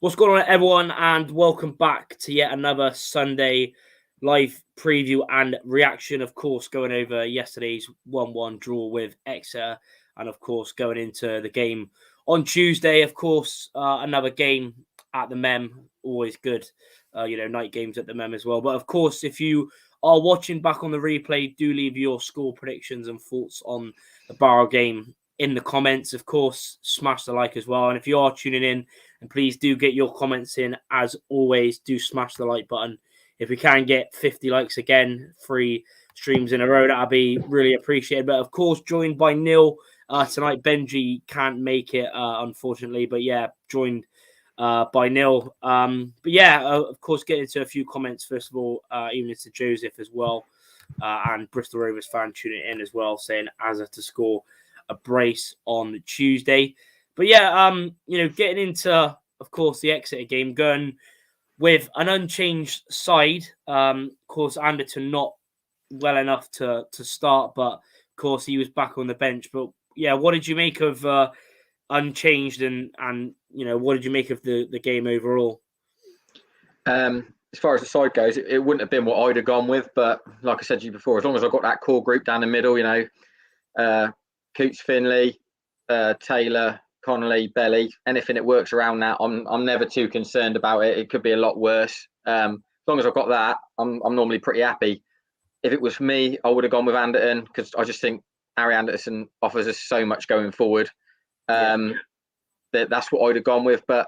What's going on, everyone, and welcome back to yet another Sunday live preview and reaction. Of course, going over yesterday's 1-1 draw with Exeter, and of course, going into the game on Tuesday. Of course, another game at the Mem, always good. Night games at the Mem as well. But of course, if you are watching back on the replay, do leave your score predictions and thoughts on the Barrow game in the comments. Of course, smash the like as well. And if you are tuning in, and please do get your comments in. As always, do smash the like button. If we can get 50 likes again, 3 streams in a row, that'd be really appreciated. But of course, joined by Neil tonight. Benji can't make it, unfortunately. But yeah, joined by Neil. Of course, get into a few comments first of all, even to Joseph as well, and Bristol Rovers fan tuning in as well, saying Azza to score a brace on Tuesday. But yeah, getting into, of course, the Exeter game, going with an unchanged side. Of course, Anderton not well enough to start, but of course he was back on the bench. But yeah, what did you make of unchanged and what did you make of the game overall? As far as the side goes, it wouldn't have been what I'd have gone with. But like I said to you before, as long as I've got that core group down the middle, Coots, Finley, Taylor, Connolly, Belly, anything that works around that, I'm never too concerned about it. It could be a lot worse. As long as I've got that, I'm normally pretty happy. If it was me, I would have gone with Anderton because I just think Harry Anderson offers us so much going forward. That's what I'd have gone with. But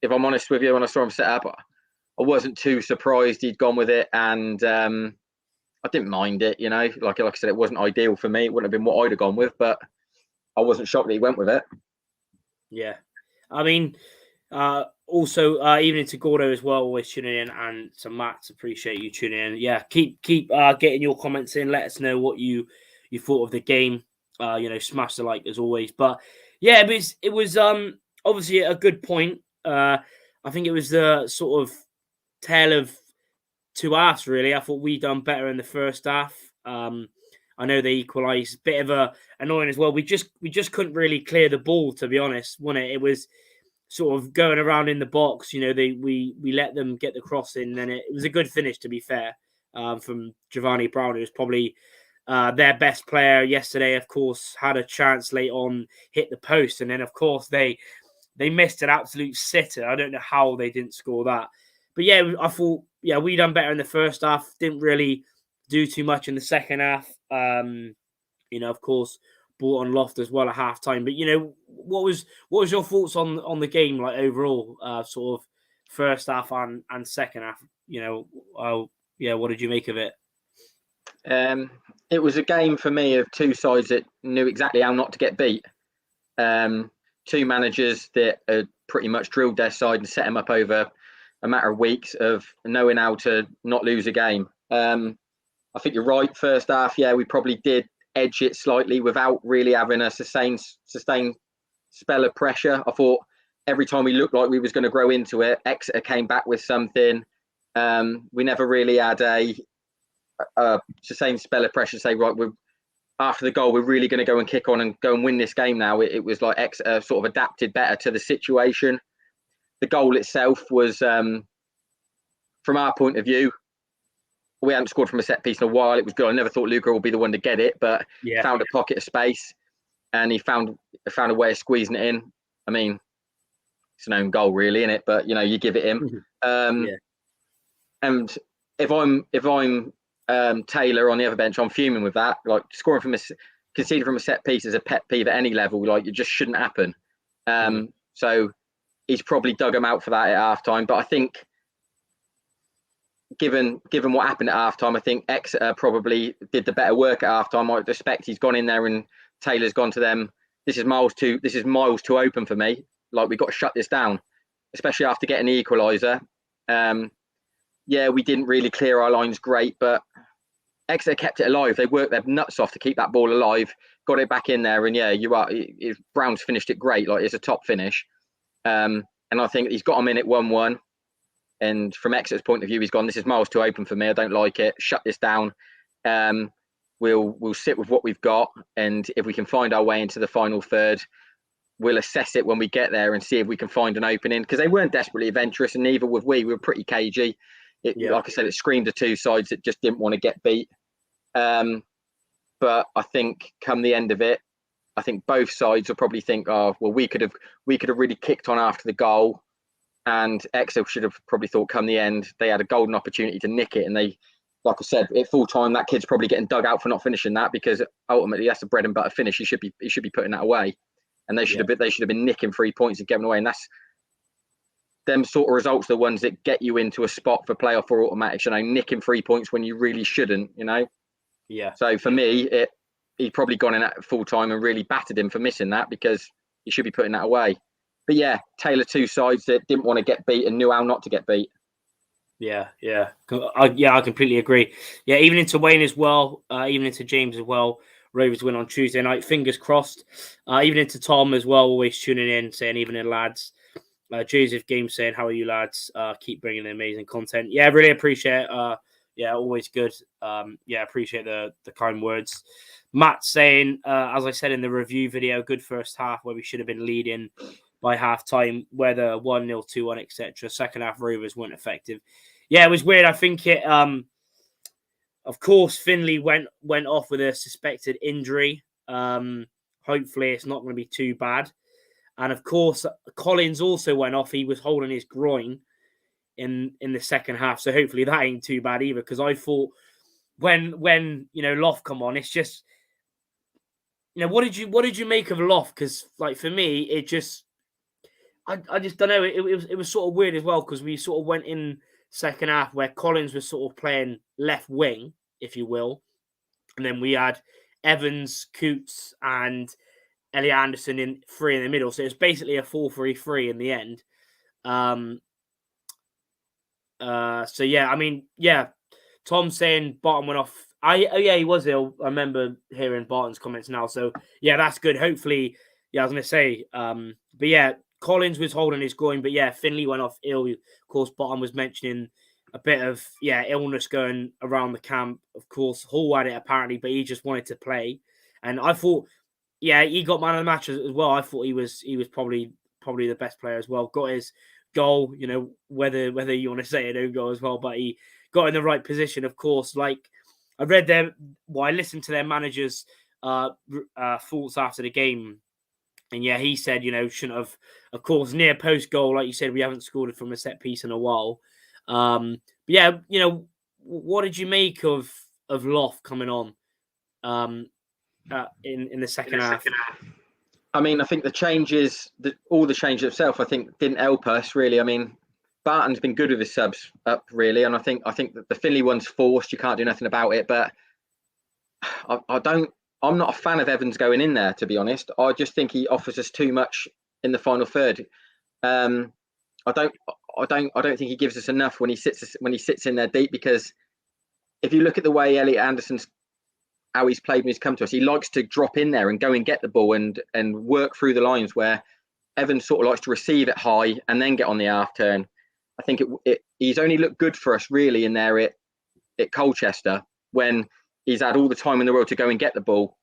if I'm honest with you, when I saw him set up, I wasn't too surprised he'd gone with it, and I didn't mind it. Like I said, it wasn't ideal for me. It wouldn't have been what I'd have gone with, but I wasn't shocked that he went with it. Yeah, I mean, also evening to Gordo as well, always tuning in, and to Matt, appreciate you tuning in. Yeah, keep getting your comments in. Let us know what you thought of the game. Smash the like as always. But yeah, it was obviously a good point. I think it was the sort of tale of two halves, really. I thought we done better in the first half. I know they equalised. Bit of a annoying as well. We just couldn't really clear the ball, to be honest, wasn't it? It was sort of going around in the box. We let them get the cross in, and it was a good finish, to be fair, from Giovanni Brown, who was probably their best player yesterday. Of course, had a chance late on, hit the post, and then of course they missed an absolute sitter. I don't know how they didn't score that. But yeah, I thought we done better in the first half. Didn't really do too much in the second half. Of course, brought on Loft as well at half time. But what was your thoughts on the game, like overall, sort of first half and second half? What did you make of it? It was a game for me of two sides that knew exactly how not to get beat. Two managers that had pretty much drilled their side and set them up over a matter of weeks of knowing how to not lose a game. I think you're right. First half, we probably did edge it slightly without really having a sustained spell of pressure. I thought every time we looked like we was going to grow into it, Exeter came back with something. We never really had a sustained spell of pressure to say, right, after the goal, we're really going to go and kick on and go and win this game now. It was like Exeter sort of adapted better to the situation. The goal itself was, from our point of view, we hadn't scored from a set piece in a while. It was good. I never thought Luca would be the one to get it, but found a pocket of space and he found a way of squeezing it in. I mean, it's an own goal, really, isn't it? But you give it him. And if I'm Taylor on the other bench, I'm fuming with that. Like conceding from a set piece is a pet peeve at any level. Like it just shouldn't happen. So he's probably dug him out for that at halftime. But I think, given what happened at halftime, I think Exeter probably did the better work at halftime. I expect he's gone in there and Taylor's gone to them. This is miles too open for me. Like, we've got to shut this down, especially after getting the equaliser. We didn't really clear our lines great, but Exeter kept it alive. They worked their nuts off to keep that ball alive, got it back in there, and Brown's finished it great. Like, it's a top finish. And I think he's got him in at 1-1. And from Exeter's point of view, he's gone, this is miles too open for me. I don't like it. Shut this down. We'll sit with what we've got. And if we can find our way into the final third, we'll assess it when we get there and see if we can find an opening, because they weren't desperately adventurous, and neither were we. We were pretty cagey. Like I said, it screamed of two sides that just didn't want to get beat. But I think come the end of it, I think both sides will probably think, oh, well, we could have really kicked on after the goal, and Exeter should have probably thought come the end they had a golden opportunity to nick it, and they, like I said, at full time that kid's probably getting dug out for not finishing that, because ultimately that's the bread and butter finish. He should be putting that away, and they should have been nicking 3 points and giving away, and that's them sort of results, the ones that get you into a spot for playoff or automatics. Nicking 3 points when you really shouldn't. Yeah. So for me, he'd probably gone in at full time and really battered him for missing that, because he should be putting that away. But yeah, Taylor, two sides that didn't want to get beat and knew how not to get beat. Yeah. I completely agree. Yeah, even into Wayne as well, even into James as well. Rovers win on Tuesday night. Fingers crossed. Even into Tom as well, always tuning in, saying evening lads. Joseph Game saying, how are you lads? Keep bringing in amazing content. Yeah, really appreciate it. Always good. Appreciate the kind words. Matt saying, as I said in the review video, good first half where we should have been leading by half time, whether 1-0, 2-1, etc. Second half Rovers weren't effective. Yeah, it was weird. I think it of course Finley went off with a suspected injury. Hopefully it's not going to be too bad. And of course, Collins also went off. He was holding his groin in the second half. So hopefully that ain't too bad either. Because I thought when Loft come on, it's just what did you make of Loft? Because like for me, it just I just don't know. It was sort of weird as well, because we sort of went in second half where Collins was sort of playing left wing, if you will, and then we had Evans, Coots, and Elliot Anderson in three in the middle. So it's basically a 4-3-3 in the end. Tom saying Barton went off. He was ill. I remember hearing Barton's comments now. So yeah, that's good. Hopefully, I was gonna say, but yeah, Collins was holding his groin, but yeah, Finley went off ill. Of course, Barton was mentioning a bit of illness going around the camp. Of course, Hall had it apparently, but he just wanted to play. And I thought, he got man of the match as well. I thought he was probably the best player as well. Got his goal, whether you want to say it own goal as well, but he got in the right position. Of course, like I read I listened to their manager's thoughts after the game, and he said, shouldn't have. Of course, near post goal, like you said, we haven't scored from a set piece in a while. What did you make of Loft coming on? In the second half. I mean, I think all the changes itself, I think didn't help us really. I mean, Barton's been good with his subs up really, and I think that the Finley one's forced. You can't do nothing about it. But I'm not a fan of Evans going in there, to be honest. I just think he offers us too much in the final third. I don't think he gives us enough when he sits in there deep, because if you look at the way Elliot Anderson's how he's played when he's come to us, he likes to drop in there and go and get the ball and work through the lines, where Evans sort of likes to receive it high and then get on the half turn. I think he's only looked good for us really in there at Colchester, when he's had all the time in the world to go and get the ball.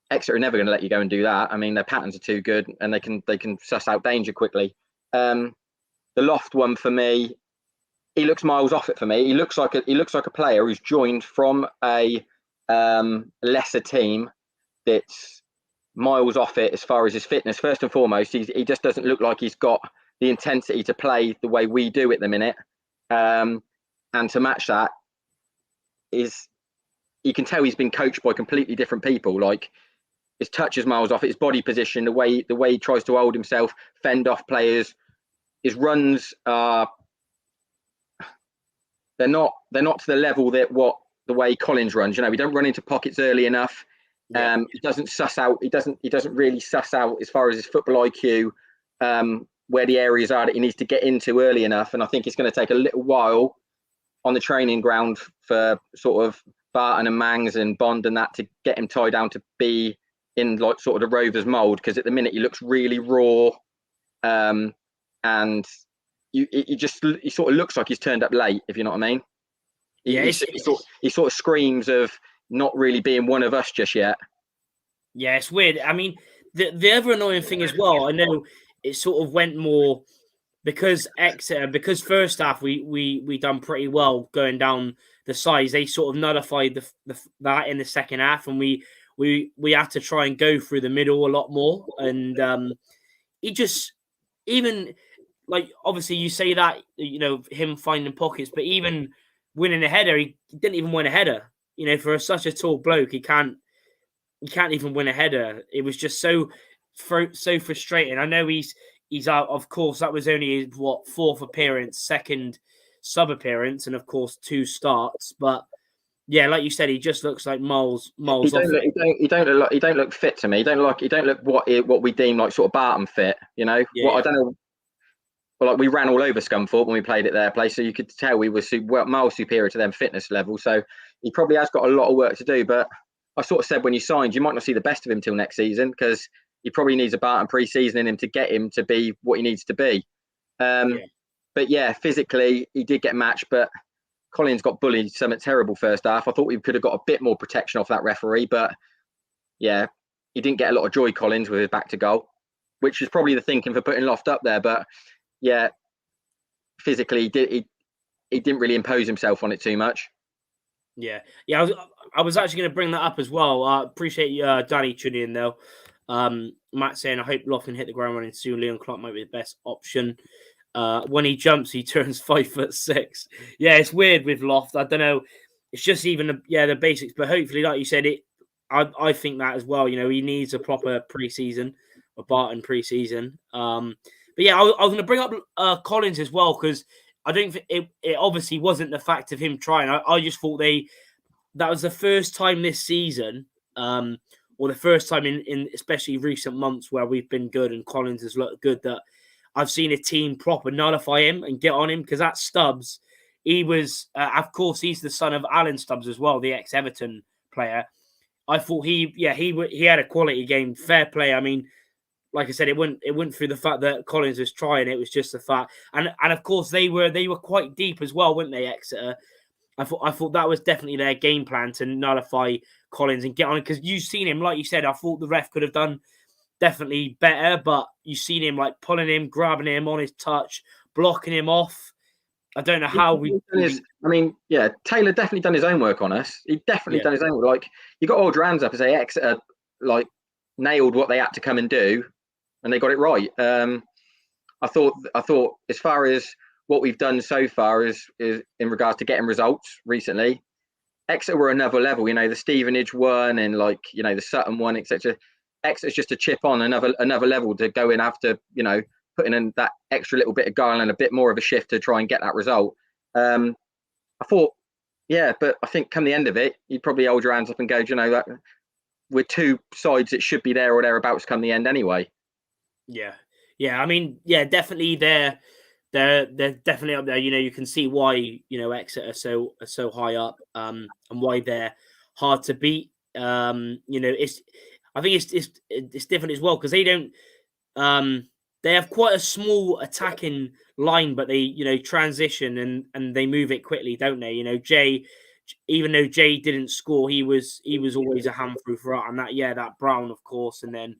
Exeter are never going to let you go and do that. I mean, their patterns are too good, and they can suss out danger quickly. The Loft one for me, he looks miles off it for me. He looks like a player who's joined from a lesser team that's miles off it as far as his fitness. First and foremost, he just doesn't look like he's got the intensity to play the way we do at the minute. And to match that is, you can tell he's been coached by completely different people. Like, his touch is miles off it, his body position, the way he tries to hold himself, fend off players. His runs are they're not to the level that the way Collins runs. We don't run into pockets early enough. He doesn't suss out. He doesn't really suss out as far as his football IQ, where the areas are that he needs to get into early enough. And I think it's going to take a little while on the training ground for sort of Barton and Mangs and Bond and that to get him tied down to be in like sort of the Rovers mould. Because at the minute he looks really raw, and he sort of looks like he's turned up late, if you know what I mean. He sort of screams of not really being one of us just yet. Yeah, it's weird. I mean, the other annoying thing as well, I know it sort of went more because Exeter, because first half we done pretty well going down the sides. They sort of nullified that in the second half, and we had to try and go through the middle a lot more. And he just, even like, obviously you say that, him finding pockets, but even winning a header, he didn't even win a header. For such a tall bloke, he can't even win a header. It was just so frustrating. I know he's out. Of course, that was only his fourth appearance, second sub appearance, and of course 2 starts. But yeah, like you said, he just looks like miles off. He don't look fit to me. He don't look what we deem like sort of Barton fit. Yeah, I don't know. But like, we ran all over Scunthorpe when we played at their place, so you could tell we were miles superior to them fitness level. So he probably has got a lot of work to do. But I sort of said when you signed, you might not see the best of him till next season, because he probably needs a Barton pre-season in him to get him to be what he needs to be. But yeah, physically he did get matched, but Collins got bullied something terrible first half. I thought we could have got a bit more protection off that referee, but yeah, he didn't get a lot of joy, Collins, with his back to goal, which is probably the thinking for putting Loft up there. But yeah, physically he didn't really impose himself on it too much. Yeah. I was actually going to bring that up as well. I appreciate you, Danny, tuning in though. Matt saying, I hope Loft can hit the ground running soon. Leon Clark might be the best option. When he jumps, he turns 5'6". Yeah, it's weird with Loft. I don't know. It's just even the basics. But hopefully, like you said, I think that as well. He needs a proper preseason, a Barton preseason. But yeah, I was going to bring up Collins as well, because I don't think it obviously wasn't the fact of him trying. I just thought that was the first time this season, or the first time in especially recent months where we've been good and Collins has looked good, that I've seen a team proper nullify him and get on him. Because that Stubbs, he was, of course, he's the son of Alan Stubbs as well, the ex-Everton player. I thought he had a quality game, fair play. I mean, like I said, it went through the fact that Collins was trying. It was just the fact, and of course they were quite deep as well, weren't they, Exeter? I thought that was definitely their game plan, to nullify Collins and get on it, because you've seen him, like you said. I thought the ref could have done definitely better, but you've seen him like pulling him, grabbing him on his touch, blocking him off. I don't know how Taylor definitely done his own work on us. He definitely done his own work. Like, you got to hold your hands up and say Exeter like nailed what they had to come and do, and they got it right. I thought as far as what we've done so far is in regards to getting results recently, Exeter were another level. The Stevenage one and the Sutton one, etc. Exeter's just a chip on another level to go in after putting in that extra little bit of guile and a bit more of a shift to try and get that result. I thought, but I think come the end of it, you'd probably hold your hands up and go, that we're 2 sides that should be there or thereabouts come the end anyway. I mean, definitely they're definitely up there. You can see why Exeter are so high up, and why they're hard to beat. I think it's different as well, because they don't. They have quite a small attacking line, but they transition and they move it quickly, don't they? Jay, even though Jay didn't score, he was always a handful for us, and that Brown, of course, and then.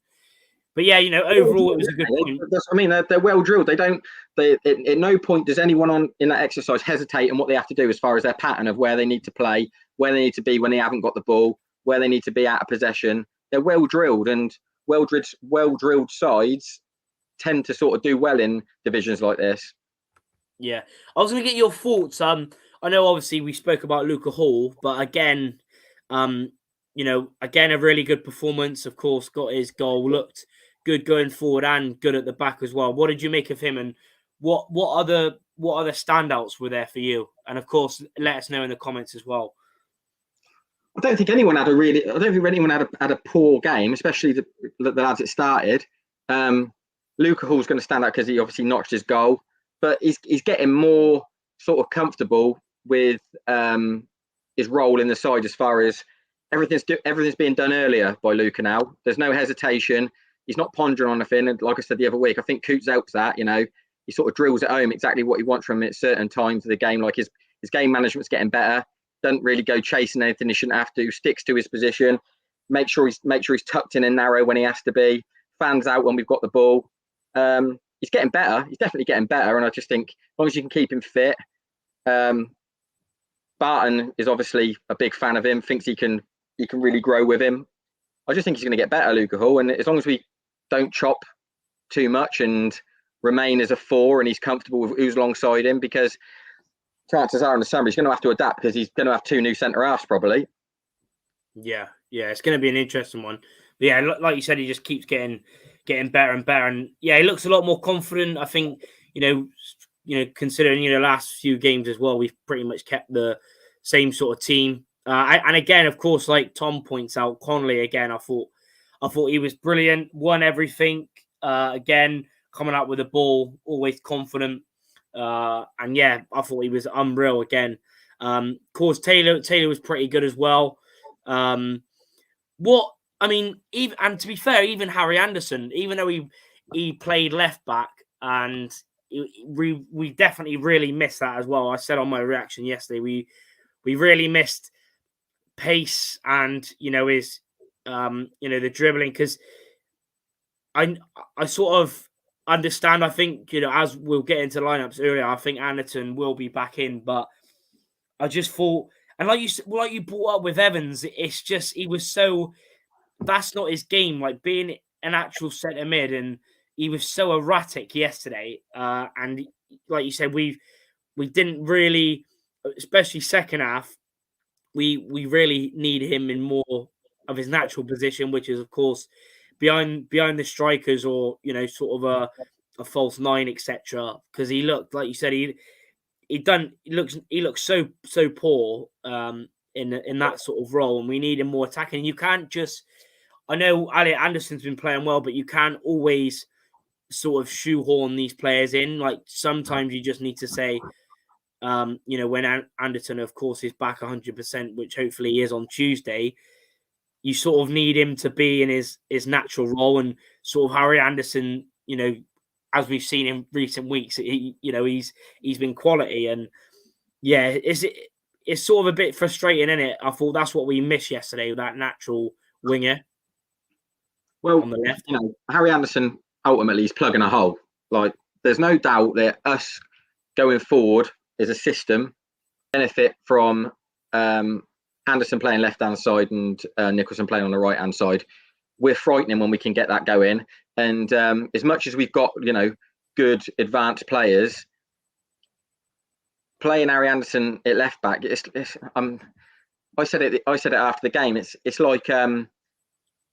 But overall, it was a good point. I mean, they're well drilled. They don't. At no point does anyone in that exercise hesitate on what they have to do as far as their pattern of where they need to play, where they need to be when they haven't got the ball, where they need to be out of possession. They're well drilled, and well drilled sides tend to sort of do well in divisions like this. Yeah, I was going to get your thoughts. I know obviously we spoke about Luca Hall, but again, again a really good performance. Of course, got his goal, looked good going forward and good at the back as well. What did you make of him, and what other standouts were there for you? And of course, let us know in the comments as well. I don't think anyone had a poor game, especially the lads that started. Luca Hall's going to stand out because he obviously notched his goal, but he's getting more sort of comfortable with his role in the side, as far as everything's being done earlier by Luca now. There's no hesitation. He's not pondering on anything. And like I said the other week, I think Coots helps that. He sort of drills at home exactly what he wants from him at certain times of the game. Like his game management's getting better. Doesn't really go chasing anything he shouldn't have to. Sticks to his position. Make sure he's tucked in and narrow when he has to be. fans out when we've got the ball. He's getting better. He's definitely getting better, and I just think as long as you can keep him fit. Barton is obviously a big fan of him. Thinks he can really grow with him. I just think he's going to get better, Luca Hall, and as long as we don't chop too much and remain as a 4, and he's comfortable with who's alongside him, because chances are in the summer he's going to have to adapt because he's going to have 2 new centre halves probably. Yeah, it's going to be an interesting one. But yeah, like you said, he just keeps getting better and better, and yeah, he looks a lot more confident. I think considering last few games as well, we've pretty much kept the same sort of team. And again, of course, like Tom points out, Connolly again, I thought he was brilliant, won everything. Again, coming out with the ball, always confident. And yeah, I thought he was unreal again. Of course, Taylor was pretty good as well. Even to be fair, even Harry Anderson, even though he played left back, and we definitely really missed that as well. I said on my reaction yesterday, we really missed pace and his the dribbling, because I sort of understand. I think as we'll get into lineups earlier, I think Anderton will be back in, but I just thought, and like you brought up with Evans, it's just that's not his game. Like being an actual centre mid, and he was so erratic yesterday. And like you said, we didn't really, especially second half, we really need him in more of his natural position, which is of course behind the strikers, or sort of a false 9, etc. Because he looked, like you said, he looks so poor in that sort of role, and we need him more attacking. You can't just, I know Elliot Anderson's been playing well, but you can't always sort of shoehorn these players in. Like sometimes you just need to say, when Anderson, of course, is back 100%, which hopefully he is on Tuesday, you sort of need him to be in his natural role. And sort of Harry Anderson, as we've seen in recent weeks, he's been quality. And yeah, it's sort of a bit frustrating, isn't it? I thought that's what we missed yesterday, that natural winger. Well, on the left. Harry Anderson ultimately is plugging a hole. Like, there's no doubt that us going forward as a system benefit from Anderson playing left-hand side and Nicholson playing on the right-hand side. We're frightening when we can get that going. And as much as we've got, good advanced players, playing Harry Anderson at left back, I said it after the game.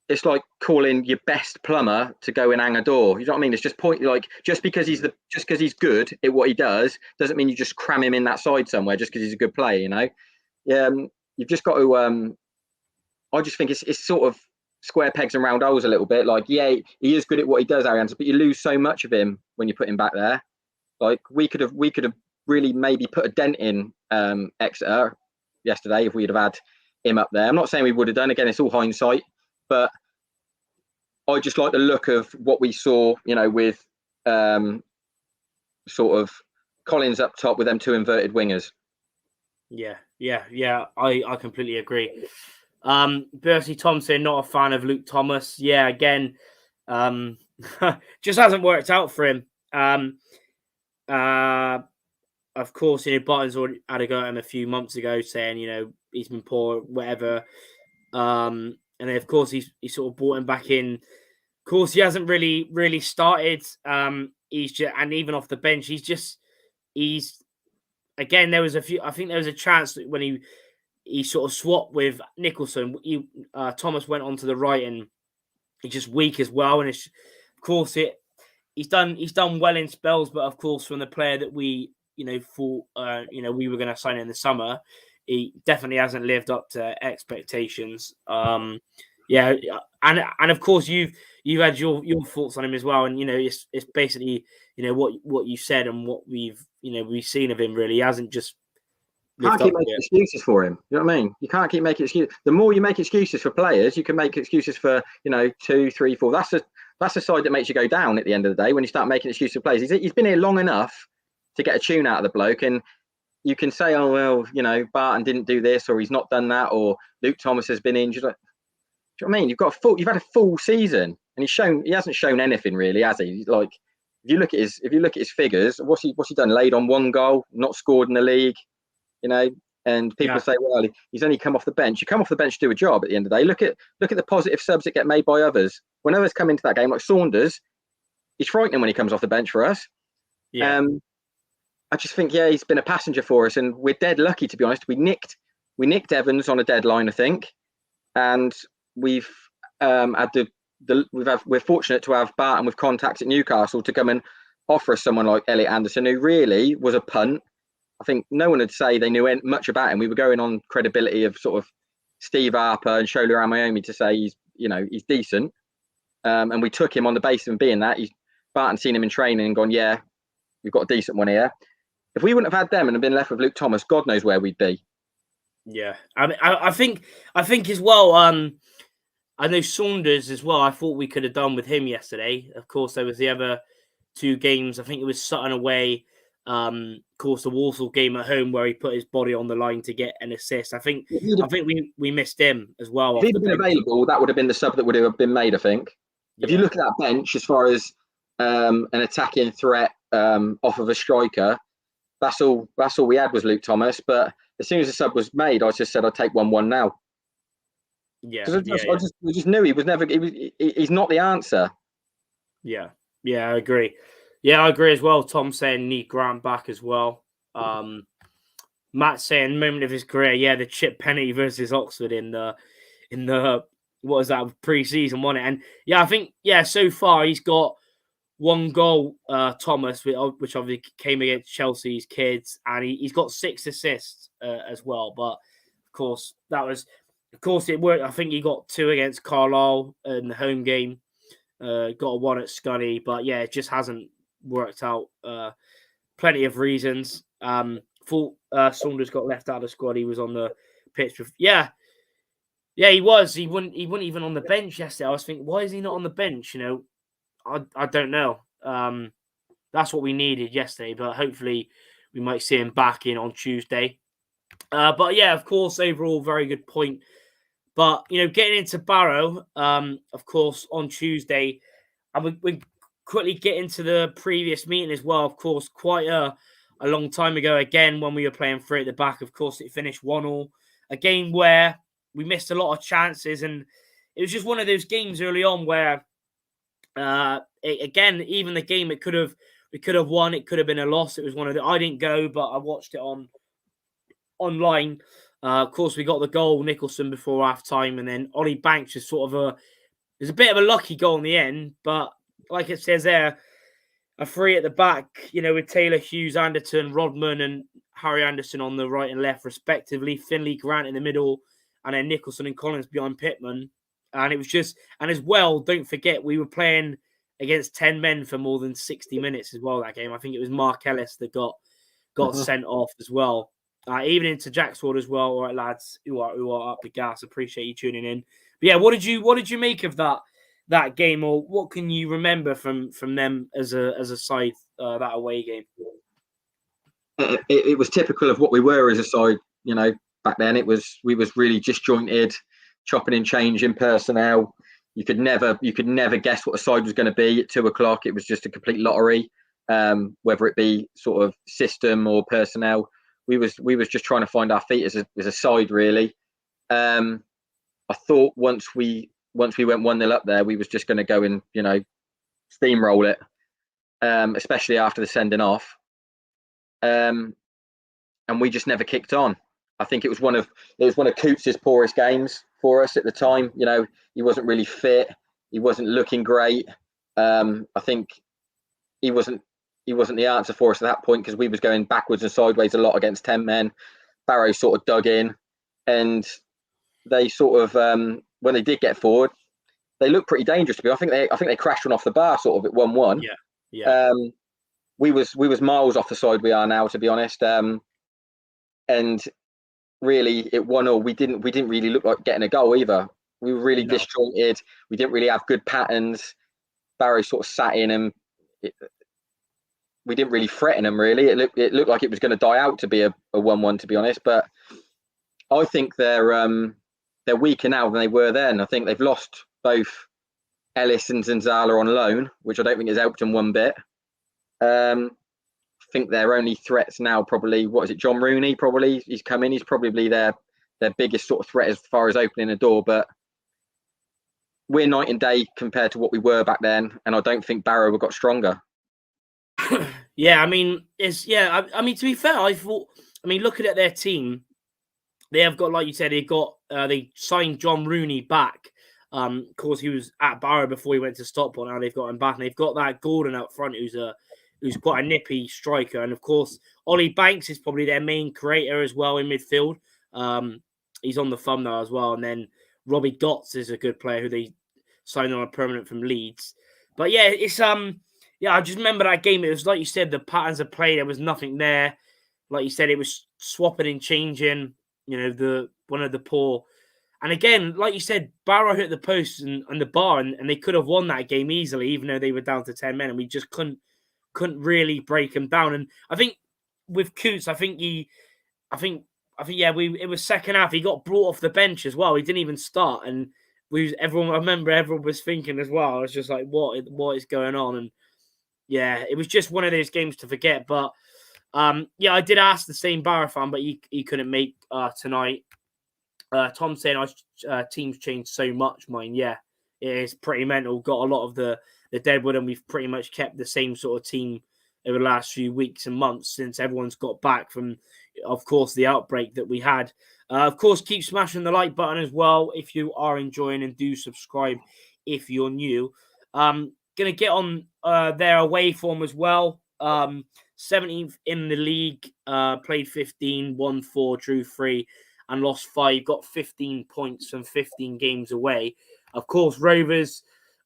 It's like calling your best plumber to go and hang a door. You know what I mean? It's just just because he's good at what he does doesn't mean you just cram him in that side somewhere just because he's a good player. You've just got to. I just think it's sort of square pegs and round holes a little bit. Like, yeah, he is good at what he does, Harry Anderson, but you lose so much of him when you put him back there. Like, we could have really maybe put a dent in Exeter yesterday if we'd have had him up there. I'm not saying we would have done. Again, it's all hindsight. But I just like the look of what we saw, with sort of Collins up top with them 2 inverted wingers. Yeah. I completely agree. Bertie Thompson, not a fan of Luke Thomas. Yeah, again, just hasn't worked out for him. Of course, Barton's already had a go at him a few months ago, saying he's been poor, whatever. And then, of course, he sort of brought him back in. Of course, he hasn't really started. He's just, and even off the bench, he's again. There was a few. I think there was a chance when he sort of swapped with Nicholson. Thomas went onto the right, and he's just weak as well. And it's, of course, he's done well in spells, but of course, from the player that we thought we were going to sign in the summer, he definitely hasn't lived up to expectations. And of course you've had your thoughts on him as well, and it's basically what you said and what we've seen of him. Really, he hasn't just can't keep making excuses for him. You know what I mean? You can't keep making excuses. The more you make excuses for players, you can make excuses for 2, 3, 4. That's the side that makes you go down at the end of the day when you start making excuses for players. He's been here long enough to get a tune out of the bloke, and you can say, oh, well, Barton didn't do this, or he's not done that, or Luke Thomas has been injured. you know what I mean? You've had a full season, and he hasn't shown anything really, has he? Like, if you look at his figures, what's he done? Laid on 1 goal, not scored in the league, you know. And people Yeah, say, well, he's only come off the bench. You come off the bench to do a job at the end of the day. Look at the positive subs that get made by others. When others come into that game, like Saunders, he's frightening when he comes off the bench for us. yeah, I just think, yeah, he's been a passenger for us, and we're dead lucky, to be honest. We nicked Evans on a deadline, I think, and we've had we're fortunate to have Barton with contacts at Newcastle to come and offer us someone like Elliot Anderson, who really was a punt. I think no one would say they knew much about him. We were going on credibility of sort of Steve Harper and Shola Amayomi to say he's decent, and we took him on the basis of him being that. Barton seen him in training and gone, yeah, we've got a decent one here. If we wouldn't have had them and been left with Luke Thomas, God knows where we'd be. yeah. I mean, I think as well. I know Saunders as well. I thought we could have done with him yesterday. Of course, there was the other 2 games. I think it was Sutton away. Of course, the Walsall game at home where he put his body on the line to get an assist. I think we missed him as well. If he'd been available, that would have been the sub that would have been made, I think. If you look at that bench, as far as an attacking threat off of a striker, that's all we had was Luke Thomas. But as soon as the sub was made, I just said I'd take 1-1 now. Yeah, I just knew he was never. He's not the answer. Yeah, I agree. Yeah, I agree as well. Tom saying need Grant back as well. Matt saying moment of his career. Yeah, the chip penalty versus Oxford in the what was that pre-season, wasn't it? And yeah, I think so far he's got 1 goal, Thomas, which obviously came against Chelsea's kids, and he's got 6 assists as well. But of course, it worked. I think he got 2 against Carlisle in the home game. Got a 1 at Scunny, but yeah, it just hasn't worked out. Plenty of reasons. Thought Saunders got left out of the squad. He was on the pitch. He was. He wouldn't even on the bench yesterday. I was thinking, why is he not on the bench? I don't know. That's what we needed yesterday, but hopefully we might see him back in on Tuesday. But yeah, of course, overall, very good point. But, getting into Barrow, of course, on Tuesday, and we quickly get into the previous meeting as well. Of course, quite a long time ago, again, when we were playing 3 at the back, of course, it finished 1-1. A game where we missed a lot of chances, and it was just one of those games early on where, again, even the game, we could have won, it could have been a loss. It was one of I didn't go, but I watched it online. Of course, we got the goal, Nicholson, before half-time, and then Ollie Banks was sort of it was a bit of a lucky goal in the end, but like it says there, a 3 at the back, with Taylor, Hughes, Anderton, Rodman, and Harry Anderson on the right and left, respectively, Finley, Grant in the middle, and then Nicholson and Collins behind Pittman. And it was just, and as well, don't forget, we were playing against 10 men for more than 60 minutes as well that game. I think it was Mark Ellis that got sent off as well. Even into Jack's ward as well. All right, lads, who are up the gas. Appreciate you tuning in. But yeah, what did you make of that game, or what can you remember from them as a side, that away game? It was typical of what we were as a side. Back then we was really disjointed, chopping and changing personnel. You could never guess what a side was going to be at 2:00. It was just a complete lottery, whether it be sort of system or personnel. We was just trying to find our feet as a side, really. I thought once we went 1-0 up there, we was just going to go and steamroll it, especially after the sending off. And we just never kicked on. I think it was one of Coots' poorest games for us at the time. He wasn't really fit. He wasn't looking great. I think he wasn't the answer for us at that point, because we was going backwards and sideways a lot against 10 men. Barrow sort of dug in, and they sort of when they did get forward, they looked pretty dangerous to me. I think they crashed one off the bar sort of at 1-1. Yeah. We was miles off the side we are now, to be honest. And really, at 1-0, we didn't really look like getting a goal either. We were really disjointed. We didn't really have good patterns. Barrow sort of sat in, and we didn't really threaten them, really. It looked like it was going to die out to be a 1-1, to be honest. But I think they're they're weaker now than they were then. I think they've lost both Ellis and Zanzala on loan, which I don't think has helped them one bit. I think their only threats now probably, what is it, John Rooney? Probably he's come in. He's probably their biggest sort of threat as far as opening a door. But we're night and day compared to what we were back then, and I don't think Barrow have got stronger. Yeah, I mean, I mean, to be fair, looking at their team, they have got, like you said, they signed John Rooney back. Of course, he was at Barrow before he went to Stockport. Now they've got him back, and they've got that Gordon out front, who's quite a nippy striker, and of course, Ollie Banks is probably their main creator as well in midfield. He's on the thumbnail as well, and then Robbie Dotts is a good player who they signed on a permanent from Leeds. But yeah, it's I just remember that game. It was like you said, the patterns of play, there was nothing there. Like you said, it was swapping and changing. One of the poor. And again, like you said, Barrow hit the post and the bar, and they could have won that game easily, even though they were down to 10 men, and we just couldn't really break them down. And I think with Coots, it was second half. He got brought off the bench as well. He didn't even start, and I remember everyone was thinking as well. I was just like, what is going on? And yeah, it was just one of those games to forget. But I did ask the same Barrow fan, but he couldn't make tonight. Tom saying our team's changed so much. Mine, yeah, it is pretty mental. Got a lot of the deadwood, and we've pretty much kept the same sort of team over the last few weeks and months since everyone's got back from, of course, the outbreak that we had. Of course, keep smashing the like button as well if you are enjoying, and do subscribe if you're new. Gonna get on their away form as well. 17th in the league, played 15, won 4, drew 3, and lost 5. Got 15 points from 15 games away. Of course, Rovers,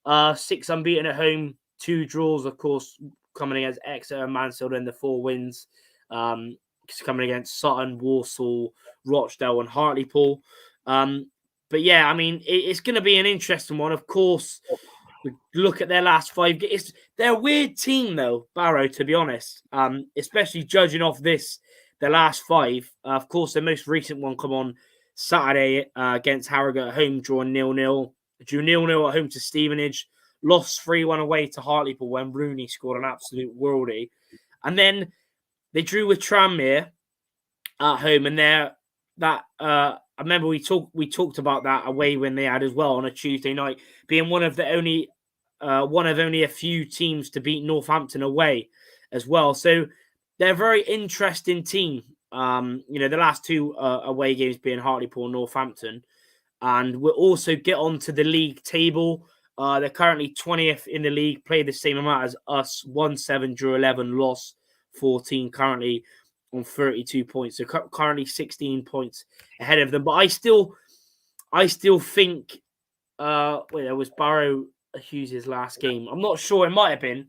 6 unbeaten at home, 2 draws, of course, coming against Exeter and Mansfield, and the 4 wins. Coming against Sutton, Walsall, Rochdale, and Hartlepool. But yeah, I mean, it's going to be an interesting one. Of course, we look at their last 5 games. They're a weird team, though, Barrow, to be honest, especially judging off the last 5. Of course, the most recent one come on Saturday against Harrogate at home, drawing 0-0. Drew 0-0 at home to Stevenage. Lost 3-1 away to Hartlepool when Rooney scored an absolute worldie. And then they drew with Tranmere at home, and I remember we talked about that away when they had as well on a Tuesday night, being one of only a few teams to beat Northampton away as well. So they're a very interesting team. The last 2 away games being Hartlepool and Northampton, and we'll also get on to the league table. They're currently 20th in the league, play the same amount as us, 1-7, drew 11, lost 14, currently on 32 points. So currently 16 points ahead of them. But I still think it was Barrow Hughes' last game. I'm not sure, it might have been.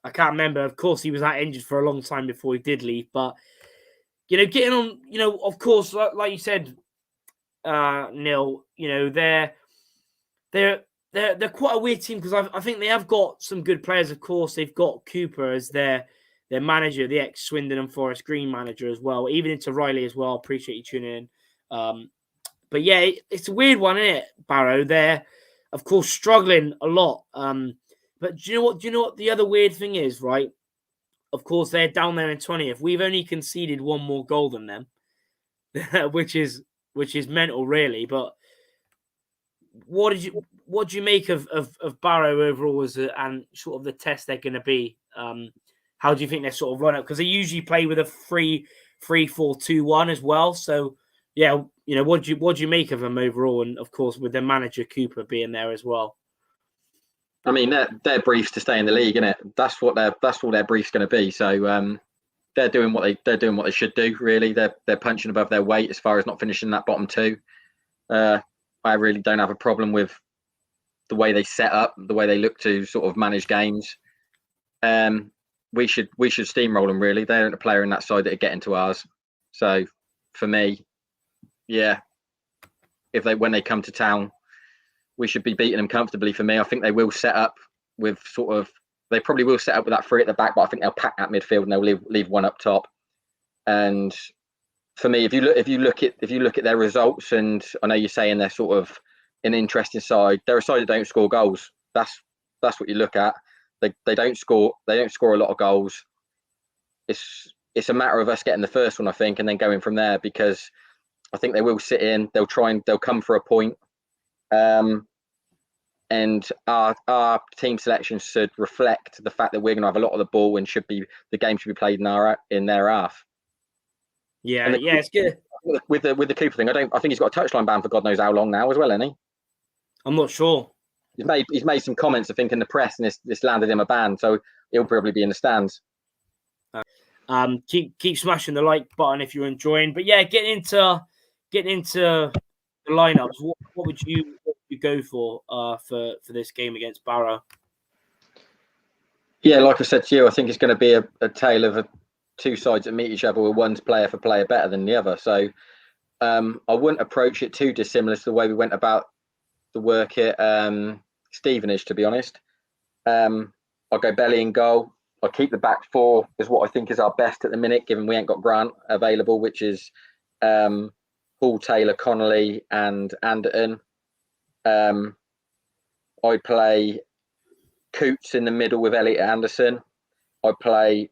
I can't remember. Of course, he was that injured for a long time before he did leave. But getting on, of course, like you said, Neil, they're quite a weird team, because I think they have got some good players. Of course, they've got Cooper as their manager, the ex-Swindon and Forest Green manager as well. Even into Riley as well. Appreciate you tuning in. But yeah, it's a weird one, isn't it, Barrow? They're, of course, struggling a lot. But do you know what the other weird thing is, right? Of course, they're down there in 20th. We've only conceded 1 more goal than them, which is mental, really. But what do you make of Barrow overall and sort of the test they're going to be? How do you think they sort of run up? Because they usually play with a 3-4-2-1 as well. So yeah, what do you make of them overall? And of course, with their manager Cooper being there as well. I mean, their brief's to stay in the league, isn't it? That's what their brief's going to be. So they're doing what they should do. Really, they're punching above their weight as far as not finishing that bottom 2. I really don't have a problem with the way they set up, the way they look to sort of manage games. We should steamroll them, really. They aren't a player in that side that are getting to ours. So for me, yeah, when they come to town, we should be beating them comfortably. For me, I think they will set up with they probably will set up with that 3 at the back, but I think they'll pack that midfield and they'll leave 1 up top. And for me, if you look at their results, and I know you're saying they're sort of an interesting side, they're a side that don't score goals. That's what you look at. They don't score a lot of goals. It's a matter of us getting the first one, I think, and then going from there, because I think they will sit in. They'll come for a point. And our team selection should reflect the fact that we're going to have a lot of the ball and the game should be played in their half. Yeah, it's good. With the Cooper thing, I think he's got a touchline ban for God knows how long now as well, hasn't he? I'm not sure. He's made some comments, I think, in the press, and this landed him a ban, so he'll probably be in the stands. Keep smashing the like button if you're enjoying. But yeah, getting into the lineups. What would you go for this game against Barrow? Yeah, like I said to you, I think it's going to be a tale of two sides that meet each other, with one's player for player better than the other. So I wouldn't approach it too dissimilar to the way we went about the work at Stevenage, to be honest. I'll go Belly in goal. I'll keep the back four is what I think is our best at the minute, given we ain't got Grant available, which is Hall, Taylor, Connolly and Anderton. I play Coots in the middle with Elliot Anderson. I play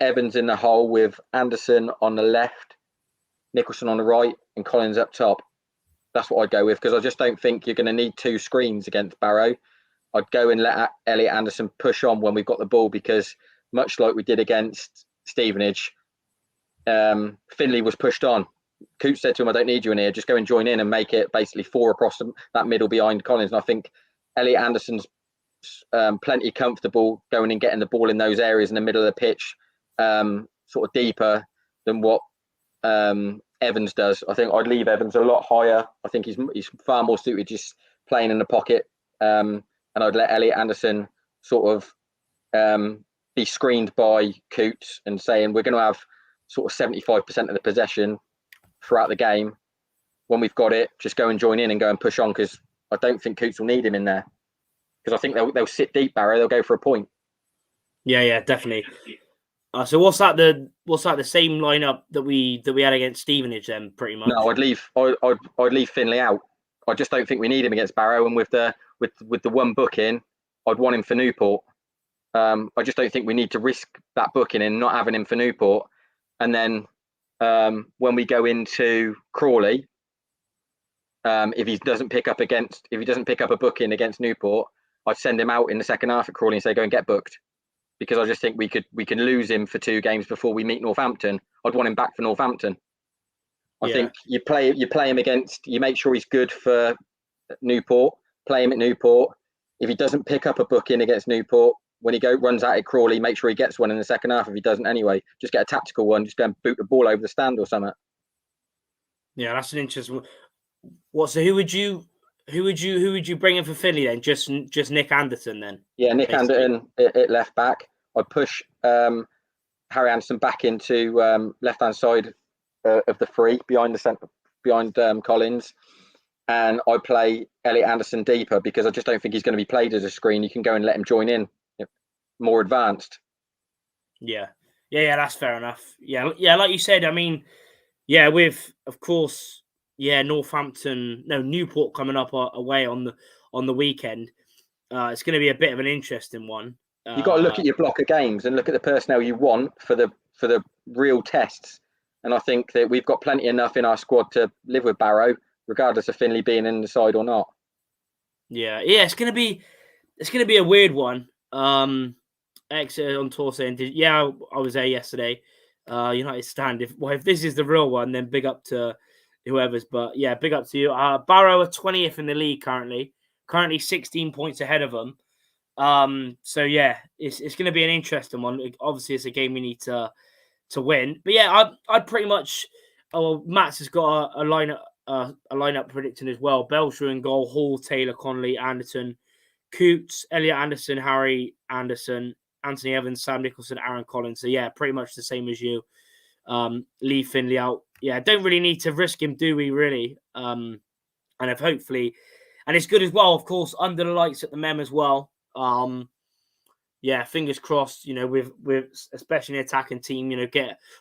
Evans in the hole with Anderson on the left, Nicholson on the right, and Collins up top. That's what I'd go with, because I just don't think you're going to need two screens against Barrow. I'd go and let Elliot Anderson push on when we've got the ball, because much like we did against Stevenage, Finley was pushed on. Coots said to him, I don't need you in here, just go and join in and make it basically four across that middle behind Collins. And I think Elliot Anderson's plenty comfortable going and getting the ball in those areas in the middle of the pitch, sort of deeper than what Evans does. I think I'd leave Evans a lot higher. I think he's far more suited just playing in the pocket. And I'd let Elliot Anderson sort of be screened by Coots and saying we're going to have sort of 75% of the possession throughout the game. When we've got it, just go and join in and go and push on, because I don't think Coots will need him in there, because I think they'll sit deep, Barrow. They'll go for a point. Yeah, definitely. So what's that the same lineup that we had against Stevenage then, pretty much? No, I'd leave Finley out. I just don't think we need him against Barrow, and with the one booking, I'd want him for Newport. I just don't think we need to risk that booking and not having him for Newport. And then when we go into Crawley, if he doesn't pick up a booking against Newport, I'd send him out in the second half at Crawley and say go and get booked, because I just think we can lose him for 2 games before we meet Northampton. I'd want him back for Northampton. I think you play him against, you make sure he's good for Newport, play him at Newport. If he doesn't pick up a booking against Newport, when he runs out at Crawley, make sure he gets one in the second half. If he doesn't anyway, just get a tactical one, just go and boot the ball over the stand or something. Yeah, that's an interesting one. So who would you bring in for Finley then? Just Nick Anderson then? Yeah, Nick Anderson at left back. I'd push Harry Anderson back into left hand side of the three behind the centre, behind Collins, and I play Elliot Anderson deeper, because I just don't think he's going to be played as a screen. You can go and let him join in, more advanced. Yeah, that's fair enough. Yeah, like you said, I mean, with of course, Newport coming up away on the weekend. It's going to be a bit of an interesting one. You've got to look at your block of games and look at the personnel you want for the real tests. And I think that we've got plenty enough in our squad to live with Barrow, regardless of Finley being in the side or not. Yeah, it's going to be a weird one. Exeter on tour saying, I was there yesterday. United stand. If this is the real one, then big up to whoever's. But yeah, big up to you. Barrow are 20th in the league currently 16 points ahead of them. So yeah, it's going to be an interesting one. Obviously, it's a game we need to win. But yeah, I'd pretty much. Oh, Matt's has got a lineup predicting as well. Belcher in goal, Hall, Taylor, Connolly, Anderton, Coots, Elliot Anderson, Harry Anderson, Anthony Evans, Sam Nicholson, Aaron Collins. So yeah, pretty much the same as you. Leave Finley out. Yeah, don't really need to risk him, do we? Really? And if hopefully, and it's good as well. Of course, under the lights at the Mem as well. Yeah, fingers crossed. With especially an attacking team,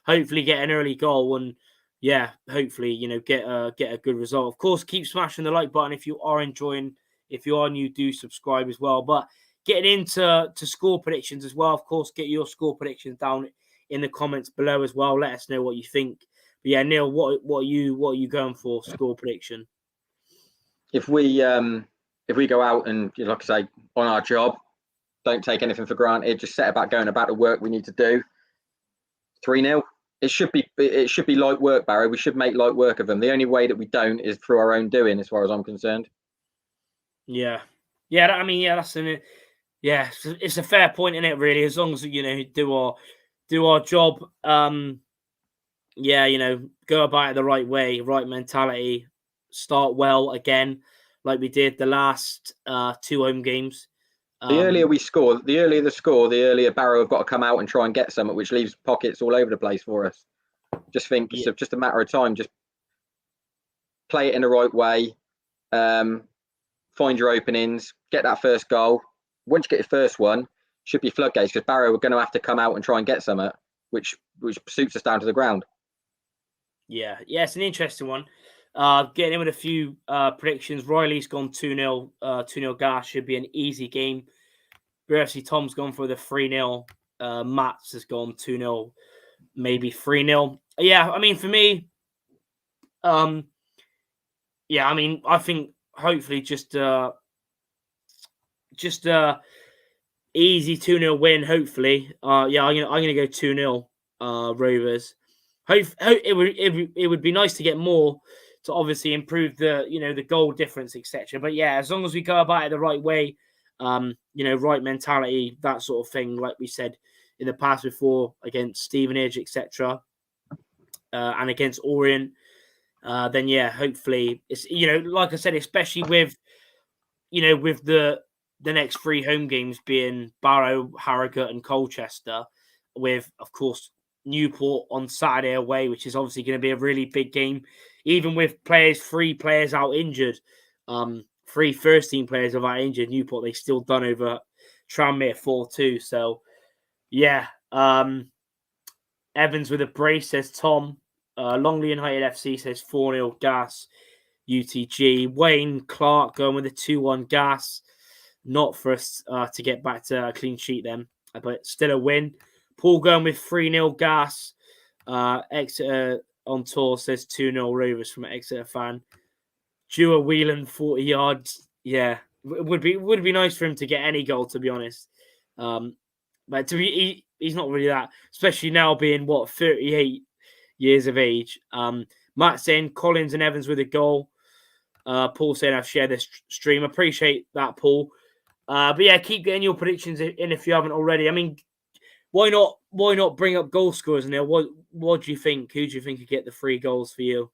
hopefully get an early goal and yeah, hopefully, get a good result. Of course, keep smashing the like button if you are enjoying. If you are new, do subscribe as well. But getting into score predictions as well. Of course, get your score predictions down in the comments below as well. Let us know what you think. But yeah, Neil, what are you going for score prediction? If we go out and, like I say, on our job, don't take anything for granted. Just set about going about the work we need to do. 3-0. It should be light work, Barrow. We should make light work of them. The only way that we don't is through our own doing, as far as I'm concerned. Yeah, I mean, that's it's a fair point in it, really. As long as do our job, go about it the right way, right mentality, start well again, like we did the last 2 home games. The earlier we score, the earlier the score, the earlier Barrow have got to come out and try and get something, which leaves pockets all over the place for us. Just think it's just a matter of time. Just play it in the right way. Find your openings, get that first goal. Once you get your first one, should be floodgates, because Barrow are going to have to come out and try and get something, which suits us down to the ground. Yeah, it's an interesting one. Getting in with a few predictions. Riley's gone 2-0. 2-0 Gas should be an easy game. Bercy Tom's gone for the 3-0. Matt's has gone 2-0, maybe 3-0. Yeah, I mean, for me, I think hopefully just easy 2-0 win. Hopefully, I'm gonna go 2-0 Rovers. It would be nice to get more to obviously improve the goal difference, etc. But yeah, as long as we go about it the right way, right mentality, that sort of thing, like we said in the past before against Stevenage, etc., and against Orient, then yeah, hopefully it's like I said, especially with the next 3 home games being Barrow, Harrogate, and Colchester, with of course Newport on Saturday away, which is obviously going to be a really big game, even with 3 players out injured. 3 first-team players are out injured. Newport, they still done over Tranmere 4-2. So, yeah. Evans with a brace, says Tom. Longley United FC says 4-0 Gas. UTG. Wayne Clark going with a 2-1 Gas. Not for us to get back to a clean sheet then, but still a win. Paul going with 3-0 Gas. Exeter on tour says 2-0 Rovers from an Exeter fan. Dewar Whelan 40 yards. Yeah, would be nice for him to get any goal, to be honest. But he's not really that, especially now being 38 years of age. Matt saying Collins and Evans with a goal. Paul saying I've shared this stream. Appreciate that, Paul. But yeah, keep getting your predictions in if you haven't already. I mean, why not bring up goal scorers now? What do you think? Who do you think could get the 3 goals for you?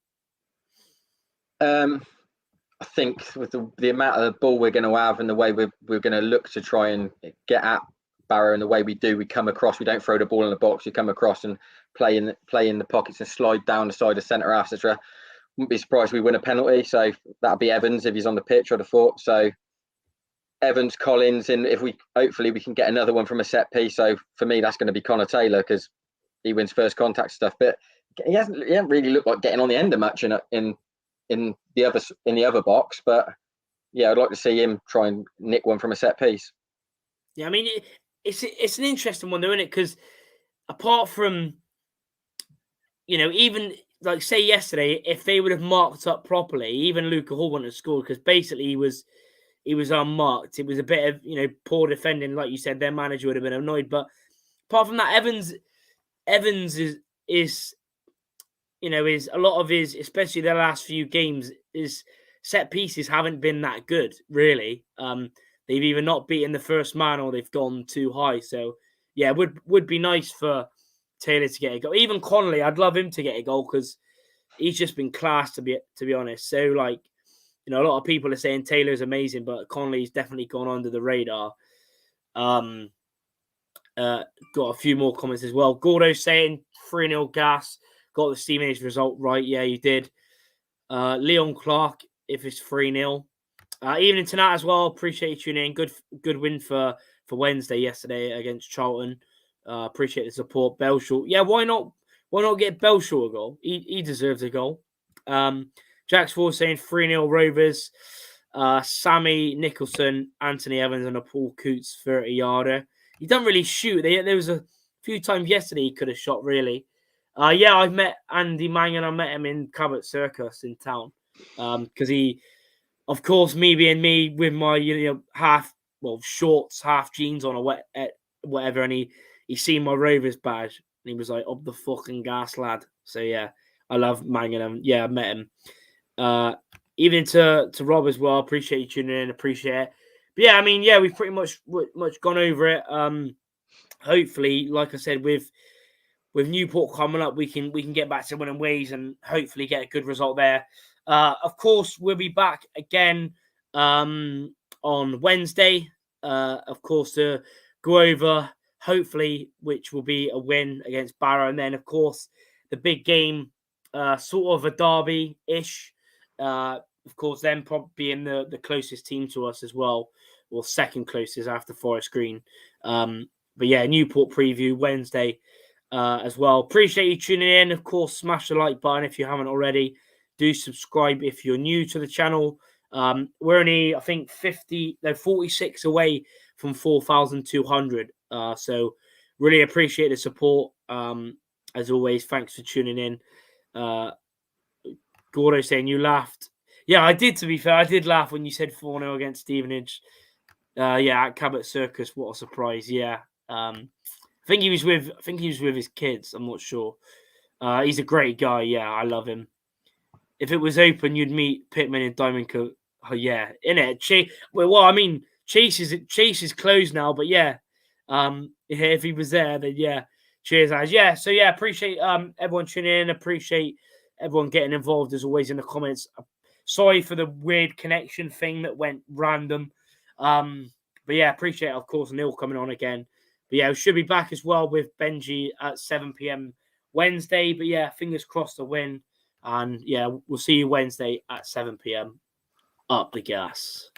I think with the amount of the ball we're going to have and the way we're going to look to try and get at Barrow, and the way we do, we come across, we don't throw the ball in the box, we come across and play in the pockets and slide down the side of centre half, etc. Wouldn't be surprised if we win a penalty. So that'd be Evans if he's on the pitch, I'd have thought. So Evans, Collins, and hopefully we can get another one from a set piece. So for me, that's going to be Connor Taylor, because he wins first contact stuff. But he hasn't really looked like getting on the end of much in the other box. But yeah, I'd like to see him try and nick one from a set piece. Yeah, I mean, it's an interesting one, though, isn't it? Because apart from, even like say yesterday, if they would have marked up properly, even Luca Hall wouldn't have scored, because basically he was unmarked. It was a bit of poor defending, like you said. Their manager would have been annoyed. But apart from that, Evans is a lot of his, especially the last few games, his set pieces haven't been that good, really. They've either not beaten the first man or they've gone too high. So yeah, would be nice for Taylor to get a goal. Even Connolly, I'd love him to get a goal, because he's just been class, to be honest. So like, a lot of people are saying Taylor's amazing, but Connolly's definitely gone under the radar. Got a few more comments as well. Gordo saying 3-0 Gas. Got the Stevenage result right. Yeah, you did. Leon Clark, if it's 3-0. Evening tonight as well. Appreciate you tuning in. Good win for Wednesday yesterday against Charlton. Appreciate the support. Belshall. Yeah, why not Why not get Belshaw a goal? He deserves a goal. Jack's Force saying 3-0 Rovers. Sammy Nicholson, Anthony Evans, and a Paul Coots 30-yarder. He doesn't really shoot. There was a few times yesterday he could have shot, really. Yeah, I've met Andy Mangan. I met him in Cabot Circus in town. Because he, of course, me being me with my shorts, half jeans on, or whatever, and he seen my Rovers badge and he was like, "Up the fucking gas, lad." So yeah, I love Mangan. Yeah, I met him. Even to Rob as well. Appreciate you tuning in. Appreciate it. But yeah, I mean, yeah, we've pretty much gone over it. Hopefully, like I said, with Newport coming up, we can get back to winning ways and hopefully get a good result there. Of course, we'll be back again on Wednesday. Of course, to go over, hopefully, which will be a win against Barrow. And then, of course, the big game, sort of a derby-ish. Of course, them probably being the closest team to us as well, or second closest after Forest Green. But yeah, Newport preview Wednesday as well. Appreciate you tuning in. Of course, smash the like button if you haven't already. Do subscribe if you're new to the channel. We're only, I think, 46 away from 4,200. So really appreciate the support. As always, thanks for tuning in. Gordo saying you laughed. Yeah, I did, to be fair. I did laugh when you said 4-0 against Stevenage. Yeah, at Cabot Circus. What a surprise. Yeah. I think he was with his kids. I'm not sure. He's a great guy. Yeah, I love him. If it was open, you'd meet Pittman and Diamond Coat. Oh, yeah, innit? Well, I mean, Chase is closed now, but yeah. If he was there, then yeah. Cheers, guys. Yeah, so yeah, appreciate everyone tuning in. Appreciate everyone getting involved as always in the comments. Sorry for the weird connection thing that went random. But yeah, appreciate it, of course, Neil coming on again. But yeah, we should be back as well with Benji at 7 p.m. Wednesday. But yeah, fingers crossed to win. And yeah, we'll see you Wednesday at 7 p.m. Up the gas.